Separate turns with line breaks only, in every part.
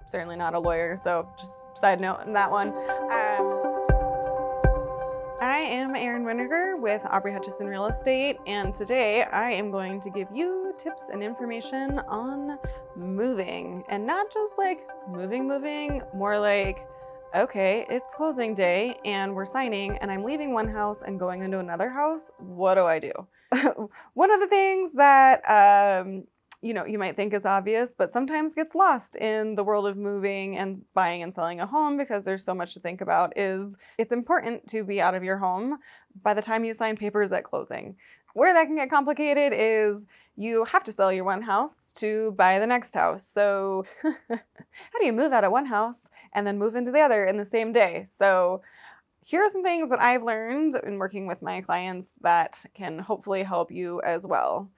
certainly not a lawyer, so just side note on that one. I am Erin Winiger with Aubrey Hutchison Real Estate, and today I am going to give you tips and information on moving, and not just like moving, more like, okay, it's closing day and we're signing and I'm leaving one house and going into another house. What do I do? One of the things that you might think is obvious, but sometimes gets lost in the world of moving and buying and selling a home because there's so much to think about, is it's important to be out of your home by the time you sign papers at closing. Where that can get complicated is you have to sell your one house to buy the next house. So how do you move out of one house and then move into the other in the same day? So here are some things that I've learned in working with my clients that can hopefully help you as well.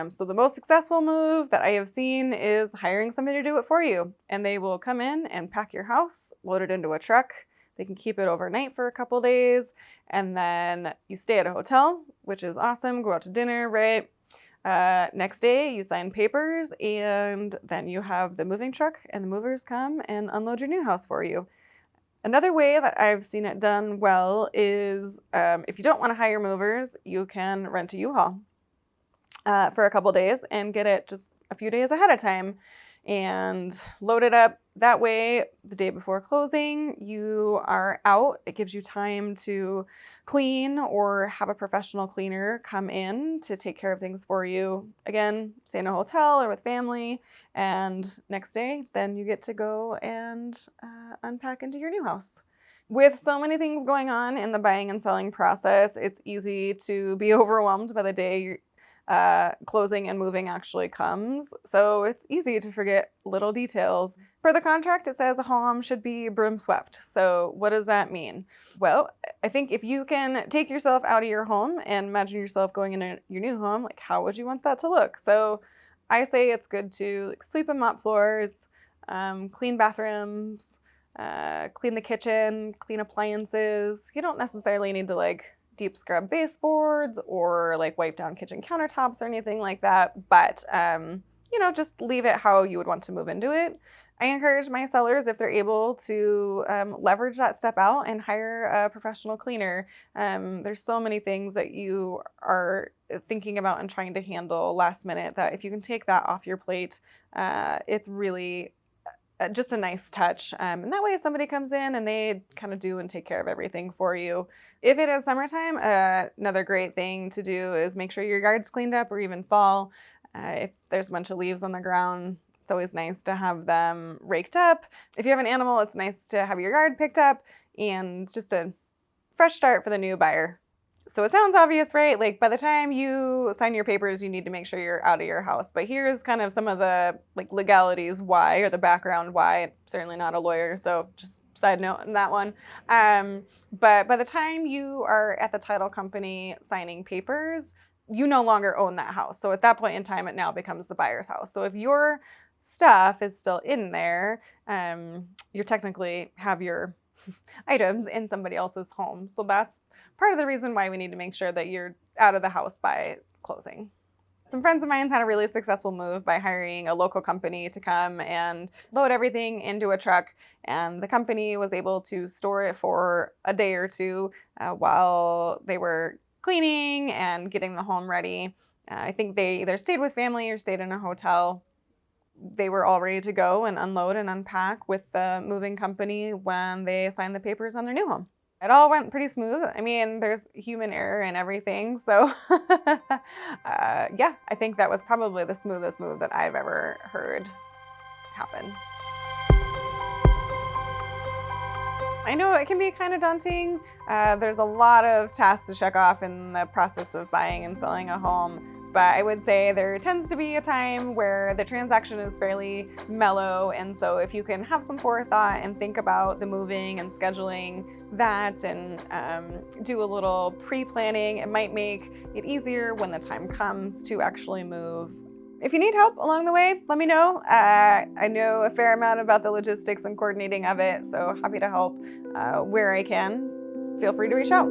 So the most successful move that I have seen is hiring somebody to do it for you. And they will come in and pack your house, load it into a truck. They can keep it overnight for a couple days. And then you stay at a hotel, which is awesome. Go out to dinner, right? Next day, you sign papers, and then you have the moving truck and the movers come and unload your new house for you. Another way that I've seen it done well is if you don't want to hire movers, you can rent a U-Haul for a couple days and get it just a few days ahead of time and load it up. That way, the day before closing, you are out. It gives you time to clean or have a professional cleaner come in to take care of things for you. Again, stay in a hotel or with family, and next day, then you get to go and unpack into your new house. With so many things going on in the buying and selling process, it's easy to be overwhelmed by the day closing and moving actually comes. So it's easy to forget little details. For the contract, it says a home should be broom swept. So what does that mean? Well, I think if you can take yourself out of your home and imagine yourself going into your new home, like how would you want that to look? So I say it's good to sweep and mop floors, clean bathrooms, clean the kitchen, clean appliances. You don't necessarily need to deep scrub baseboards or wipe down kitchen countertops or anything like that, but just leave it how you would want to move into it. I encourage my sellers, if they're able, to leverage that step out and hire a professional cleaner. There's so many things that you are thinking about and trying to handle last minute that if you can take that off your plate, it's really just a nice touch. And that way somebody comes in and they kind of do and take care of everything for you. If it is summertime, another great thing to do is make sure your yard's cleaned up, or even fall. If there's a bunch of leaves on the ground, it's always nice to have them raked up. If you have an animal, it's nice to have your yard picked up, and just a fresh start for the new buyer. So it sounds obvious, right? By the time you sign your papers, you need to make sure you're out of your house. But here's kind of some of the legalities why, or the background why. I'm certainly not a lawyer, so just side note on that one. But by the time you are at the title company signing papers, you no longer own that house. So at that point in time, it now becomes the buyer's house. So if your stuff is still in there, you technically have your items in somebody else's home. So that's part of the reason why we need to make sure that you're out of the house by closing. Some friends of mine had a really successful move by hiring a local company to come and load everything into a truck, and the company was able to store it for a day or two while they were cleaning and getting the home ready. I think they either stayed with family or stayed in a hotel. They were all ready to go and unload and unpack with the moving company when they signed the papers on their new home. It all went pretty smooth. I mean, there's human error in everything. So yeah, I think that was probably the smoothest move that I've ever heard happen. I know it can be kind of daunting. There's a lot of tasks to check off in the process of buying and selling a home. But I would say there tends to be a time where the transaction is fairly mellow. And so if you can have some forethought and think about the moving and scheduling that, and do a little pre-planning, it might make it easier when the time comes to actually move. If you need help along the way, let me know. I know a fair amount about the logistics and coordinating of it, so happy to help where I can. Feel free to reach out.